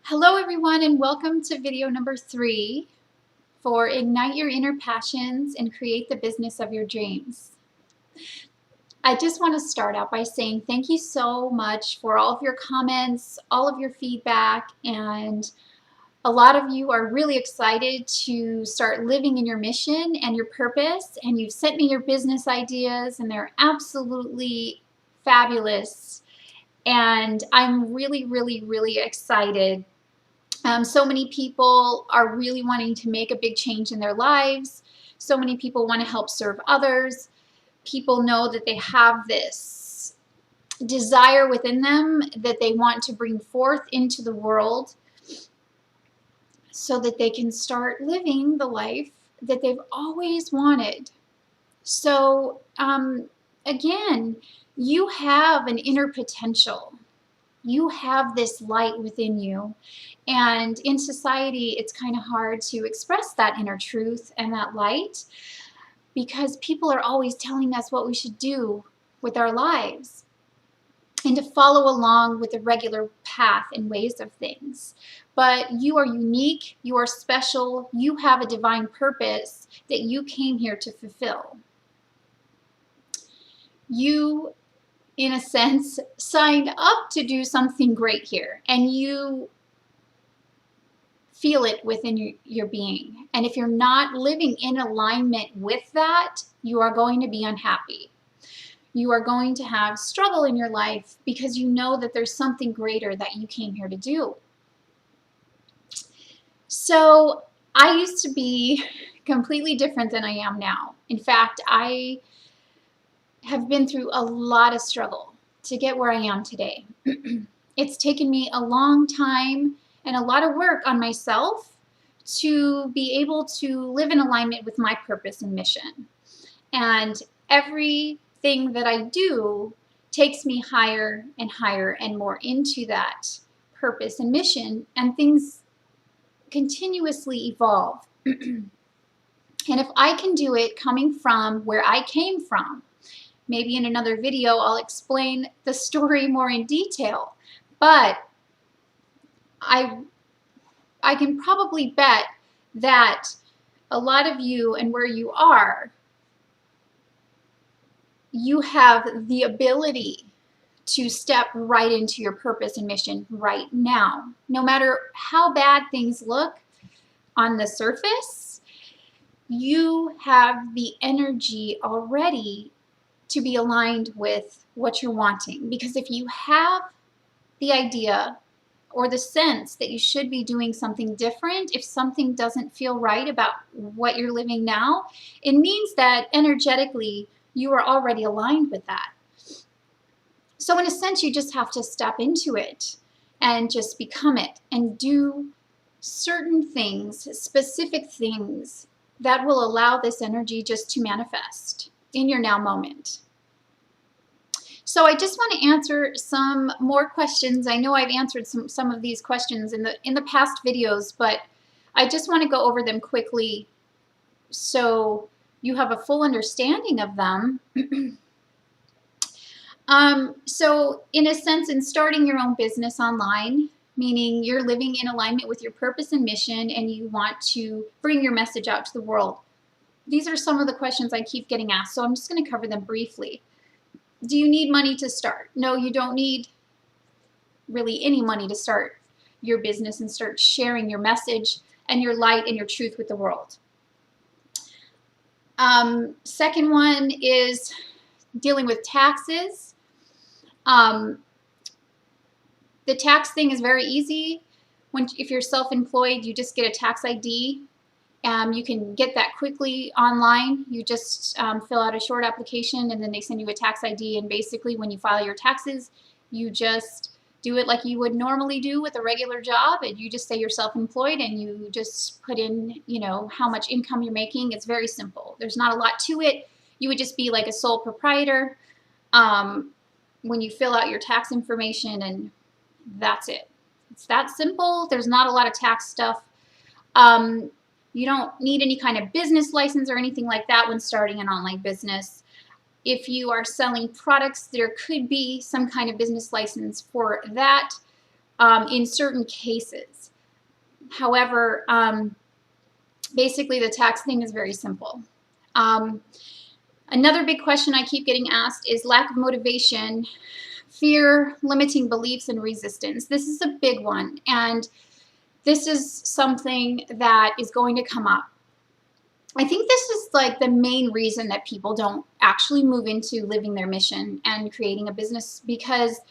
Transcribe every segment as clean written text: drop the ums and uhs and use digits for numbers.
Hello everyone and welcome to video number 3 for Ignite Your Inner Passions and Create the Business of Your Dreams. I just want to start out by saying thank you so much for all of your comments, all of your feedback, and a lot of you are really excited to start living in your mission and your purpose, and you've sent me your business ideas and they're absolutely fabulous. And I'm really excited. So many people are really wanting to make a big change in their lives. So many people want to help serve others. People know that they have this desire within them that they want to bring forth into the world so that they can start living the life that they've always wanted. So again, you have an inner potential. You have this light within you, and in society it's kind of hard to express that inner truth and that light because people are always telling us what we should do with our lives and to follow along with the regular path and ways of things. But you are unique, you are special, you have a divine purpose that you came here to fulfill. You, in a sense, signed up to do something great here, and you feel it within your being. And if you're not living in alignment with that, you are going to be unhappy. You are going to have struggle in your life because you know that there's something greater that you came here to do. So I used to be completely different than I am now. In fact, I have been through a lot of struggle to get where I am today. It's taken me a long time and a lot of work on myself to be able to live in alignment with my purpose and mission. And everything that I do takes me higher and higher and more into that purpose and mission, and things continuously evolve. And if I can do it coming from where I came from, maybe in another video I'll explain the story more in detail, but I can probably bet that a lot of you and where you are, you have the ability to step right into your purpose and mission right now. No matter how bad things look on the surface, you have the energy already to be aligned with what you're wanting. Because if you have the idea or the sense that you should be doing something different, if something doesn't feel right about what you're living now, it means that energetically you are already aligned with that. So in a sense, you just have to step into it and just become it and do certain things, specific things that will allow this energy just to manifest in your now moment. So I just want to answer some more questions. I know I've answered some of these questions in the past videos, but I just want to go over them quickly so you have a full understanding of them. So in a sense, in starting your own business online, meaning you're living in alignment with your purpose and mission and you want to bring your message out to the world. These are some of the questions I keep getting asked, so I'm just going to cover them briefly. Do you need money to start? No, you don't need really any money to start your business and start sharing your message and your light and your truth with the world. Second one is dealing with taxes. The tax thing is very easy. If you're self-employed, you just get a tax ID. You can get that quickly online. You just fill out a short application and then they send you a tax ID, and basically when you file your taxes, you just do it like you would normally do with a regular job, and you just say you're self-employed and you just put in, you know, how much income you're making. It's very simple. There's not a lot to it. You would just be like a sole proprietor when you fill out your tax information, and that's it. It's that simple. There's not a lot of tax stuff. You don't need any kind of business license or anything like that when starting an online business. If you are selling products, there could be some kind of business license for that. in certain cases. However, basically the tax thing is very simple. Another big question I keep getting asked is lack of motivation, fear, limiting beliefs, and resistance. This is a big one, and this is something that is going to come up. I think this is like the main reason that people don't actually move into living their mission and creating a business, because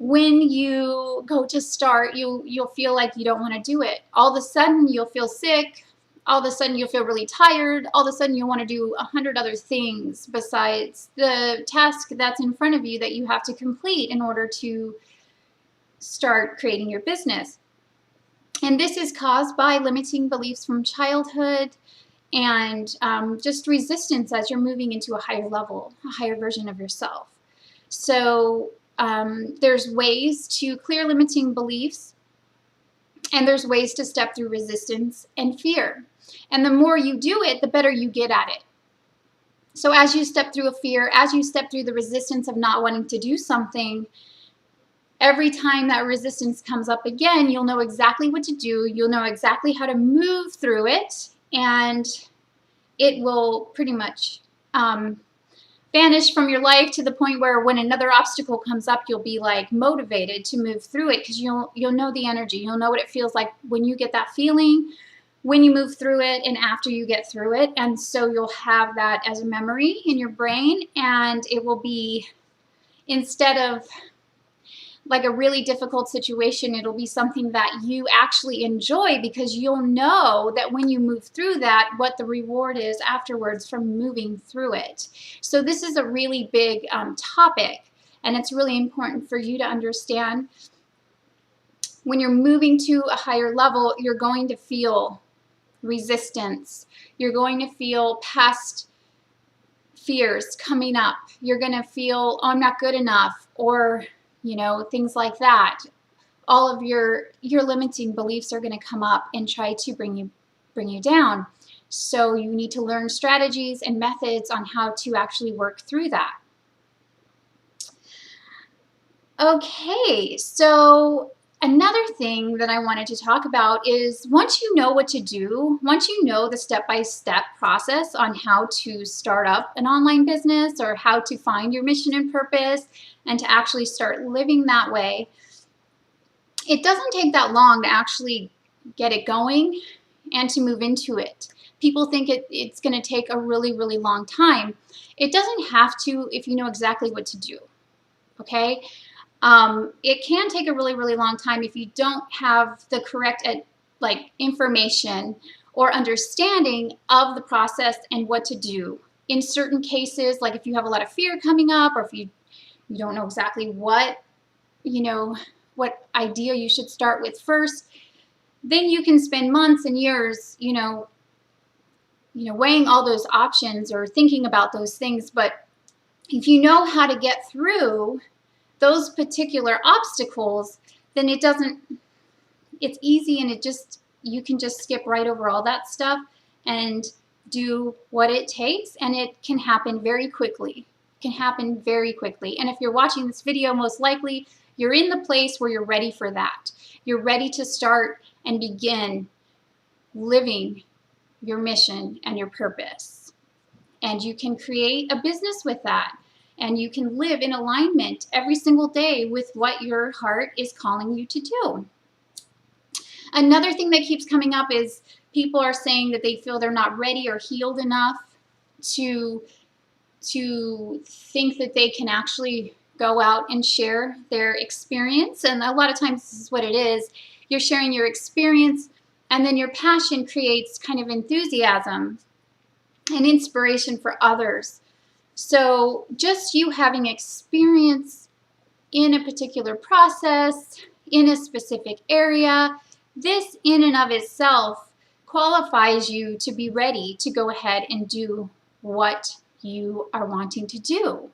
when you go to start, you'll feel like you don't want to do it. All of a sudden you'll feel sick. All of a sudden you'll feel really tired. All of a sudden you'll want to do 100 other things besides the task that's in front of you that you have to complete in order to start creating your business. And this is caused by limiting beliefs from childhood and just resistance as you're moving into a higher level, a higher version of yourself. So there's ways to clear limiting beliefs, and there's ways to step through resistance and fear. And the more you do it, the better you get at it. So as you step through a fear, as you step through the resistance of not wanting to do something, every time that resistance comes up again, you'll know exactly what to do. You'll know exactly how to move through it, and it will pretty much vanish from your life to the point where when another obstacle comes up, you'll be like motivated to move through it, because you'll know the energy. You'll know what it feels like when you get that feeling, when you move through it, and after you get through it. And so you'll have that as a memory in your brain, and it will be, instead of like a really difficult situation, it'll be something that you actually enjoy, because you'll know that when you move through that, what the reward is afterwards from moving through it. So this is a really big topic, and it's really important for you to understand. When you're moving to a higher level, you're going to feel resistance. You're going to feel past fears coming up. You're going to feel, oh, I'm not good enough, or things like that. All of your limiting beliefs are going to come up and try to bring you down. So you need to learn strategies and methods on how to actually work through that. Okay, so another thing that I wanted to talk about is, once you know what to do, once you know the step-by-step process on how to start up an online business, or how to find your mission and purpose and to actually start living that way, it doesn't take that long to actually get it going and to move into it. People think it's going to take a really, really long time. It doesn't have to if you know exactly what to do, okay? It can take a really, really long time if you don't have the correct information or understanding of the process and what to do. In certain cases, like if you have a lot of fear coming up, or if you don't know exactly what idea you should start with first, then you can spend months and years, weighing all those options or thinking about those things. But if you know how to get through those particular obstacles, then it's easy, and you can just skip right over all that stuff and do what it takes, and it can happen very quickly. It can happen very quickly. And if you're watching this video, most likely you're in the place where you're ready for that. You're ready to start and begin living your mission and your purpose. And you can create a business with that. And you can live in alignment every single day with what your heart is calling you to do. Another thing that keeps coming up is people are saying that they feel they're not ready or healed enough to think that they can actually go out and share their experience. And a lot of times this is what it is. You're sharing your experience, and then your passion creates kind of enthusiasm and inspiration for others. So just you having experience in a particular process, in a specific area, this in and of itself qualifies you to be ready to go ahead and do what you are wanting to do.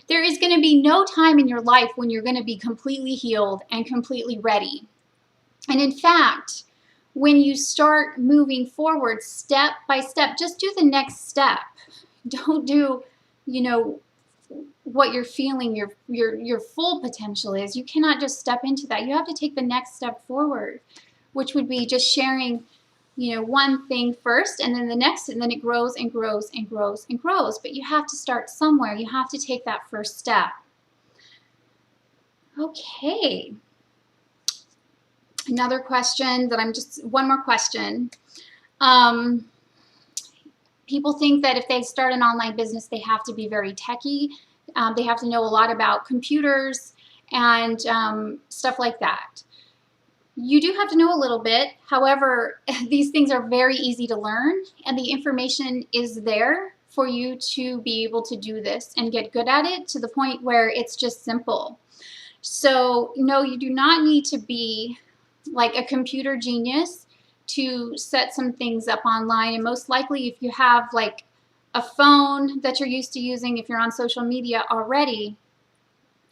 There is going to be no time in your life when you're going to be completely healed and completely ready. And in fact, when you start moving forward step by step, just do the next step. Don't do, what you're feeling your full potential is. You cannot just step into that. You have to take the next step forward, which would be just sharing, you know, one thing first, and then the next, and then it grows and grows and grows and grows. But you have to start somewhere. You have to take that first step. Okay. Another question that one more question. People think that if they start an online business, they have to be very techy. They have to know a lot about computers and stuff like that. You do have to know a little bit. However, these things are very easy to learn, and the information is there for you to be able to do this and get good at it to the point where it's just simple. So, no, you do not need to be like a computer genius to set some things up online. And most likely, if you have like a phone that you're used to using, if you're on social media already,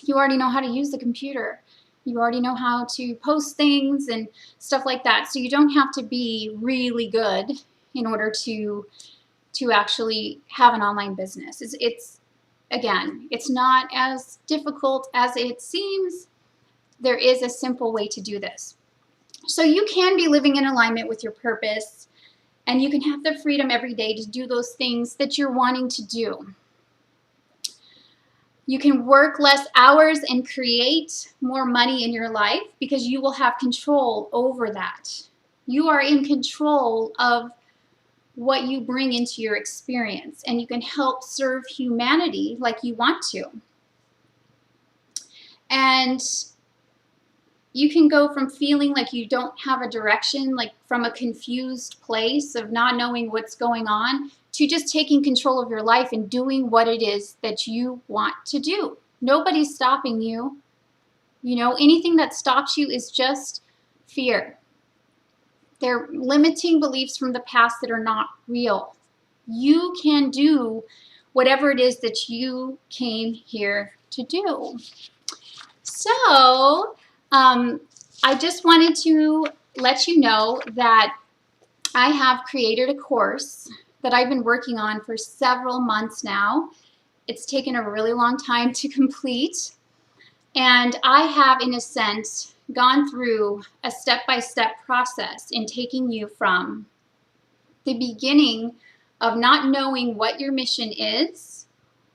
you already know how to use the computer. You already know how to post things and stuff like that. So you don't have to be really good in order to actually have an online business. Again, it's not as difficult as it seems. There is a simple way to do this. So you can be living in alignment with your purpose, and you can have the freedom every day to do those things that you're wanting to do. You can work less hours and create more money in your life because you will have control over that. You are in control of what you bring into your experience, and you can help serve humanity like you want to. And you can go from feeling like you don't have a direction, like from a confused place of not knowing what's going on, to just taking control of your life and doing what it is that you want to do. Nobody's stopping you. You know, anything that stops you is just fear. They're limiting beliefs from the past that are not real. You can do whatever it is that you came here to do. So, I just wanted to let you know that I have created a course that I've been working on for several months now. It's taken a really long time to complete, and I have, in a sense, gone through a step-by-step process in taking you from the beginning of not knowing what your mission is,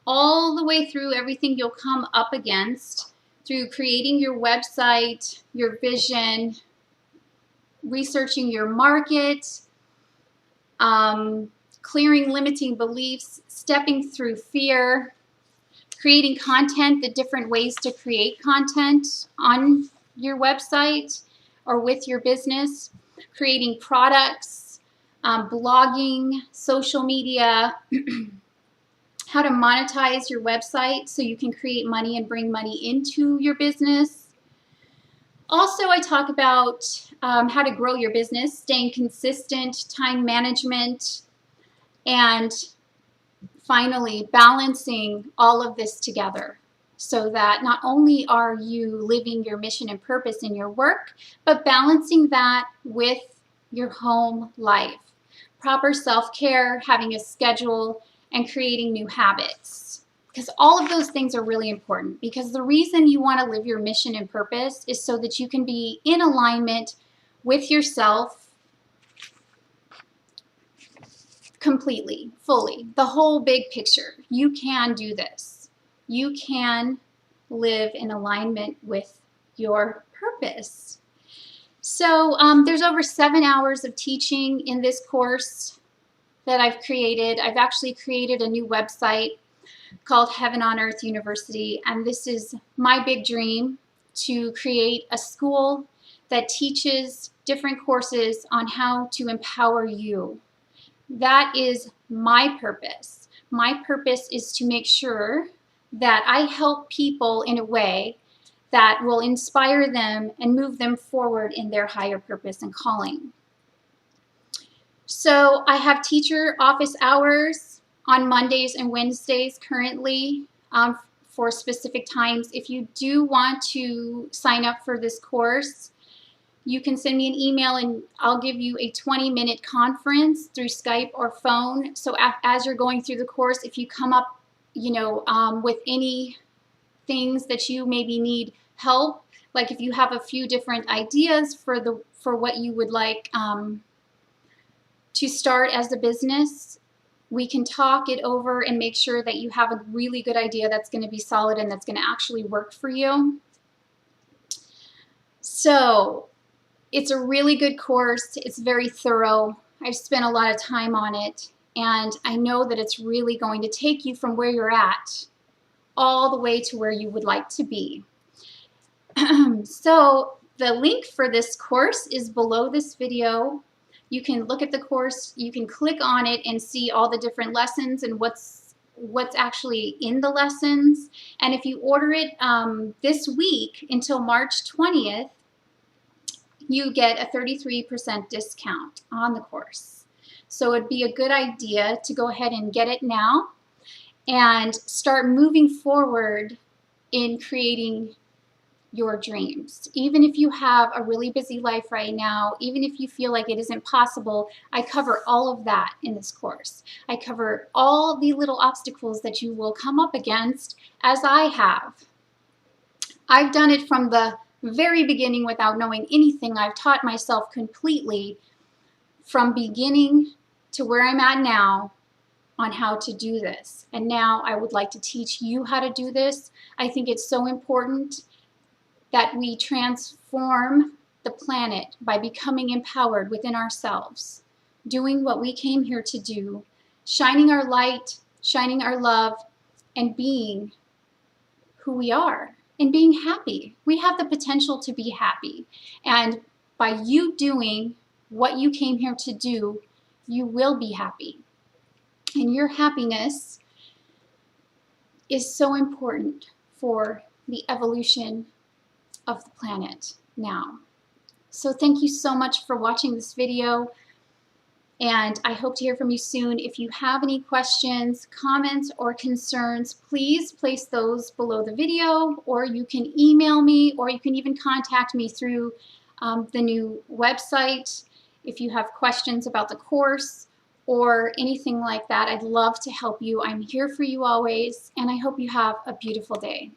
all the way through everything you'll come up against, through creating your website, your vision, researching your market, clearing limiting beliefs, stepping through fear, creating content, the different ways to create content on your website or with your business, creating products, blogging, social media, how to monetize your website so you can create money and bring money into your business. Also, I talk about how to grow your business, staying consistent, time management, and finally balancing all of this together so that not only are you living your mission and purpose in your work, but balancing that with your home life. Proper self-care, having a schedule, and creating new habits. Because all of those things are really important, because the reason you want to live your mission and purpose is so that you can be in alignment with yourself completely, fully, the whole big picture. You can do this. You can live in alignment with your purpose. So there's over 7 hours of teaching in this course that I've created. I've actually created a new website called Heaven on Earth University, and this is my big dream, to create a school that teaches different courses on how to empower you. That is my purpose. My purpose is to make sure that I help people in a way that will inspire them and move them forward in their higher purpose and calling. So I have teacher office hours on Mondays and Wednesdays currently for specific times. If you do want to sign up for this course, you can send me an email and I'll give you a 20-minute conference through Skype or phone. So as you're going through the course, if you come up with any things that you maybe need help. Like if you have a few different ideas for what you would like to start as a business, we can talk it over and make sure that you have a really good idea that's going to be solid and that's going to actually work for you. So it's a really good course. It's very thorough. I've spent a lot of time on it, and I know that it's really going to take you from where you're at all the way to where you would like to be. So the link for this course is below this video. You can look at the course, you can click on it and see all the different lessons and what's actually in the lessons. And if you order it this week until March 20th, you get a 33% discount on the course. So it'd be a good idea to go ahead and get it now and start moving forward in creating your dreams. Even if you have a really busy life right now, even if you feel like it isn't possible, I cover all of that in this course. I cover all the little obstacles that you will come up against, as I have. I've done it from the very beginning without knowing anything. I've taught myself completely from beginning to where I'm at now on how to do this. And now I would like to teach you how to do this. I think it's so important that we transform the planet by becoming empowered within ourselves, doing what we came here to do, shining our light, shining our love, and being who we are, and being happy. We have the potential to be happy. And by you doing what you came here to do, you will be happy. And your happiness is so important for the evolution of the planet now. So thank you so much for watching this video, and I hope to hear from you soon. If you have any questions, comments, or concerns, please place those below the video, or you can email me, or you can even contact me through the new website if you have questions about the course or anything like that. I'd love to help you. I'm here for you always, and I hope you have a beautiful day.